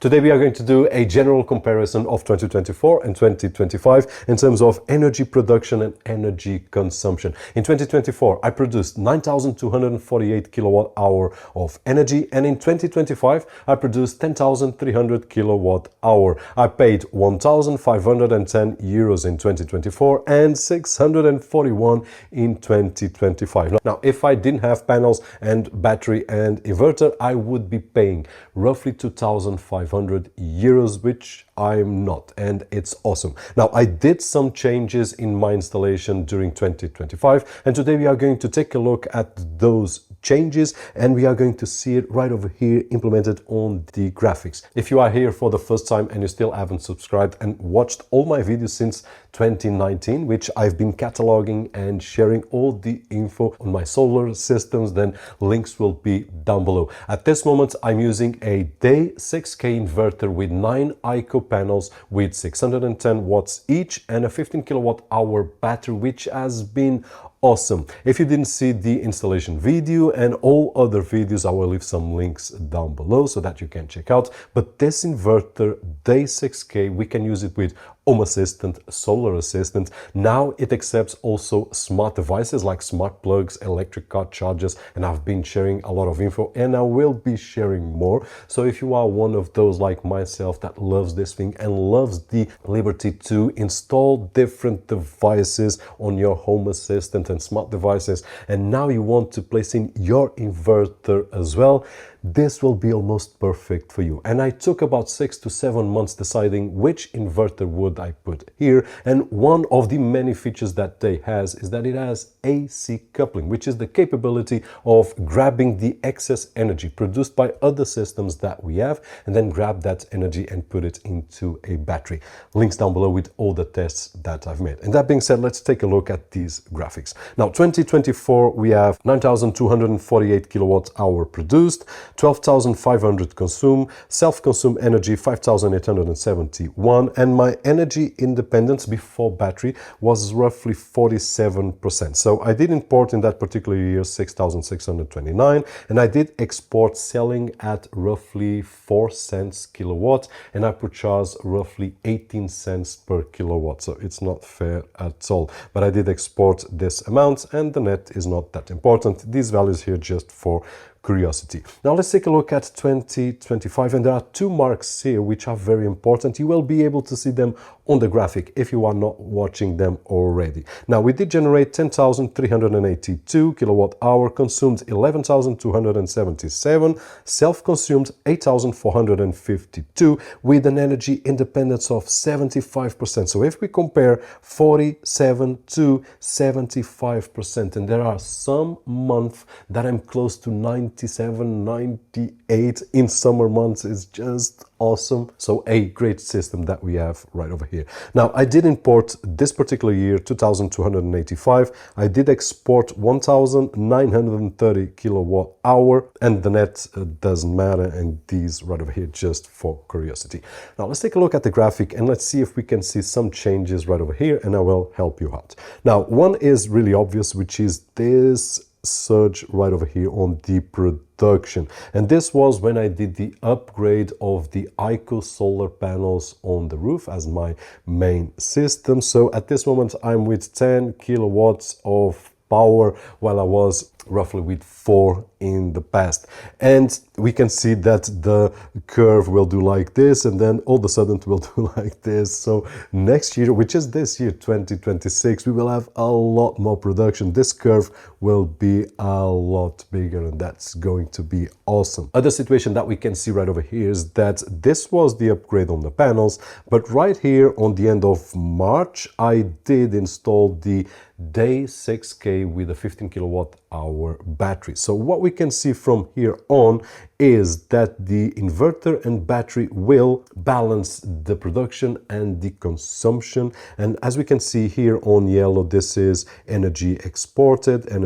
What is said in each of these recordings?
Today we are going to do a general comparison of 2024 and 2025 in terms of energy production and energy consumption. In 2024, I produced 9,248 kilowatt hour of energy, and in 2025, I produced 10,300 kilowatt hour. I paid 1,510 euros in 2024 and 641 in 2025. Now, if I didn't have panels and battery and inverter, I would be paying roughly 2,500 euros, which I'm not, and it's awesome. Now, I did some changes in my installation during 2025, and today we are going to take a look at those changes, and we are going to see it right over here implemented on the graphics. If you are here for the first time and you still haven't subscribed and watched all my videos since 2019, which I've been cataloging and sharing all the info on my solar systems, then links will be down below. At this moment, I'm using a day 6K inverter with 9 ICO panels with 610 watts each and a 15 kilowatt hour battery, which has been awesome. If you didn't see the installation video and all other videos, I will leave some links down below so that you can check out. But this inverter, day 6K, we can use it with Home Assistant, Solar Assistant. Now it accepts also smart devices like smart plugs, electric car chargers, and I've been sharing a lot of info and I will be sharing more. So if you are one of those like myself that loves this thing and loves the liberty to install different devices on your Home Assistant and smart devices, and now you want to place in your inverter as well, this will be almost perfect for you. And I took about 6 to 7 months deciding which inverter would I put here. And one of the many features that they has is that it has AC coupling, which is the capability of grabbing the excess energy produced by other systems that we have and then grab that energy and put it into a battery. Links down below with all the tests that I've made. And that being said, let's take a look at these graphics. Now, 2024, we have 9,248 kilowatt hour produced, 12,500 consumed, self-consumed energy 5,871, and my energy independence before battery was roughly 47%. So I did import in that particular year 6,629, and I did export selling at roughly 4 cents kilowatt, and I purchased roughly 18 cents per kilowatt. So it's not fair at all, but I did export this amount, and the net is not that important. These values here just for curiosity. Now let's take a look at 2025, and there are 2 marks here which are very important. You will be able to see them on the graphic if you are not watching them already. Now, we did generate 10,382 kilowatt hour, consumed 11,277, self-consumed 8,452 with an energy independence of 75%. So if we compare 47 to 75%, and there are some months that I'm close to 97, 98 in summer months, is just awesome. So a great system that we have right over here. Now, I did import this particular year 2,285. I did export 1,930 kilowatt hour, and the net doesn't matter, and these right over here just for curiosity. Now let's take a look at the graphic and let's see if we can see some changes right over here, and I will help you out. Now, one is really obvious, which is this surge right over here on the production, and this was when I did the upgrade of the ICO solar panels on the roof as my main system. So at this moment I'm with 10 kilowatts of power, while I was roughly with 4 in the past. And we can see that the curve will do like this, and then all of a sudden it will do like this. So next year, which is this year, 2026, we will have a lot more production. This curve will be a lot bigger, and that's going to be awesome. Other situation that we can see right over here is that this was the upgrade on the panels, but right here on the end of March, I did install the day 6K with a 15 kilowatt hour battery. So what we can see from here on is that the inverter and battery will balance the production and the consumption. And as we can see here on yellow, this is energy exported, and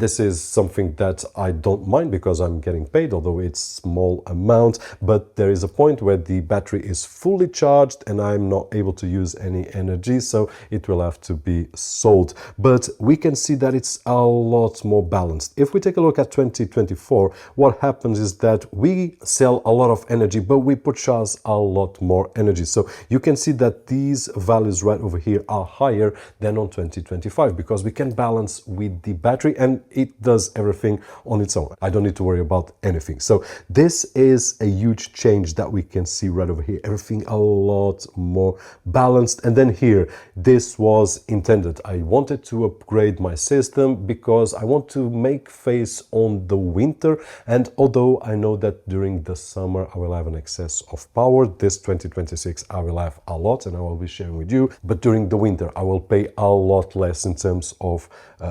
this is something that I don't mind because I'm getting paid, although it's small amount. But there is a point where the battery is fully charged and I'm not able to use any energy, so it will have to be sold. But we can see that it's a a lot more balanced. If we take a look at 2024, what happens is that we sell a lot of energy, but we purchase a lot more energy. So you can see that these values right over here are higher than on 2025 because we can balance with the battery and it does everything on its own. I don't need to worry about anything. So this is a huge change that we can see right over here. Everything a lot more balanced. And then here, this was intended. I wanted to upgrade my system because I want to make face on the winter. And although I know that during the summer I will have an excess of power, this 2026 I will have a lot and I will be sharing with you. But during the winter I will pay a lot less in terms of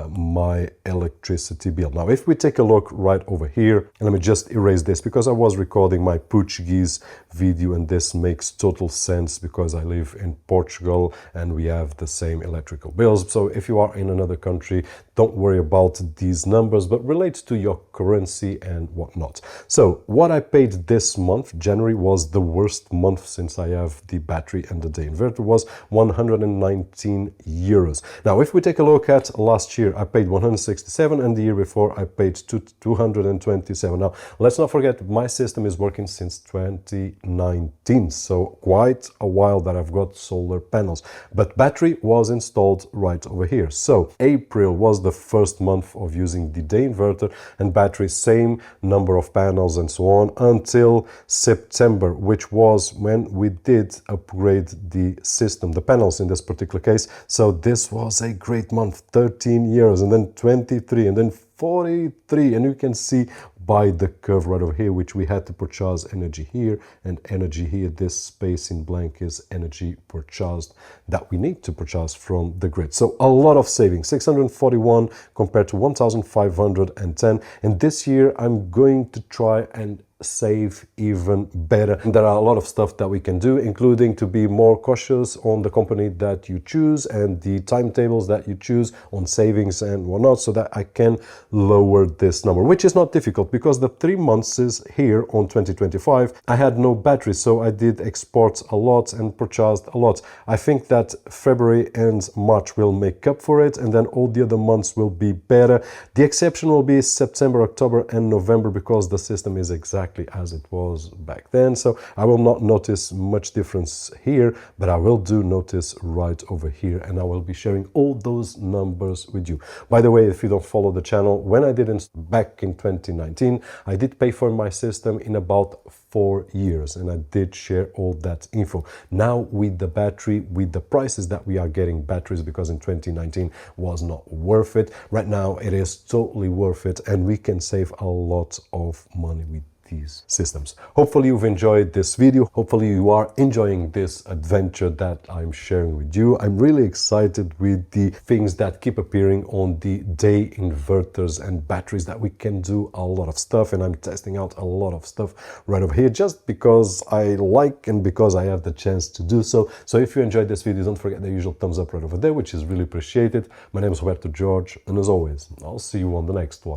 my electricity bill. Now, if we take a look right over here, and let me just erase this because I was recording my Portuguese video and this makes total sense because I live in Portugal and we have the same electrical bills. So if you are in another country, don't worry about these numbers, but relate to your currency and whatnot. So what I paid this month, January, was the worst month since I have the battery and the day inverter, was 119 euros. Now, if we take a look at last year, I paid 167 and the year before I paid 227. Now, let's not forget my system is working since 2019, so quite a while that I've got solar panels, but battery was installed right over here. So April was the first month of using the day inverter and battery, same number of panels and so on, until September, which was when we did upgrade the system, the panels in this particular case. So this was a great month, 13 years, and then 23, and then 43, and you can see by the curve right over here, which we had to purchase energy here and energy here. This space in blank is energy purchased that we need to purchase from the grid. So a lot of savings, 641 compared to 1,510. And this year I'm going to try and save even better. There are a lot of stuff that we can do, including to be more cautious on the company that you choose and the timetables that you choose on savings and whatnot, so that I can lower this number, which is not difficult because the 3 months is here on 2025. I had no battery, so I did export a lot and purchased a lot. I think that February and March will make up for it, and then all the other months will be better. The exception will be September, October, and November because the system is exactly as it was back then. So I will not notice much difference here, but I will do notice right over here, and I will be sharing all those numbers with you. By the way, if you don't follow the channel, when I did it back in 2019, I did pay for my system in about 4 years, and I did share all that info. Now with the battery, with the prices that we are getting batteries, because in 2019 was not worth it, right now it is totally worth it, and we can save a lot of money with these systems. Hopefully you've enjoyed this video. Hopefully you are enjoying this adventure that I'm sharing with you. I'm really excited with the things that keep appearing on the day inverters and batteries, that we can do a lot of stuff, and I'm testing out a lot of stuff right over here just because I like and because I have the chance to do so. So if you enjoyed this video, don't forget the usual thumbs up right over there, which is really appreciated. My name is Roberto, and as always, I'll see you on the next one.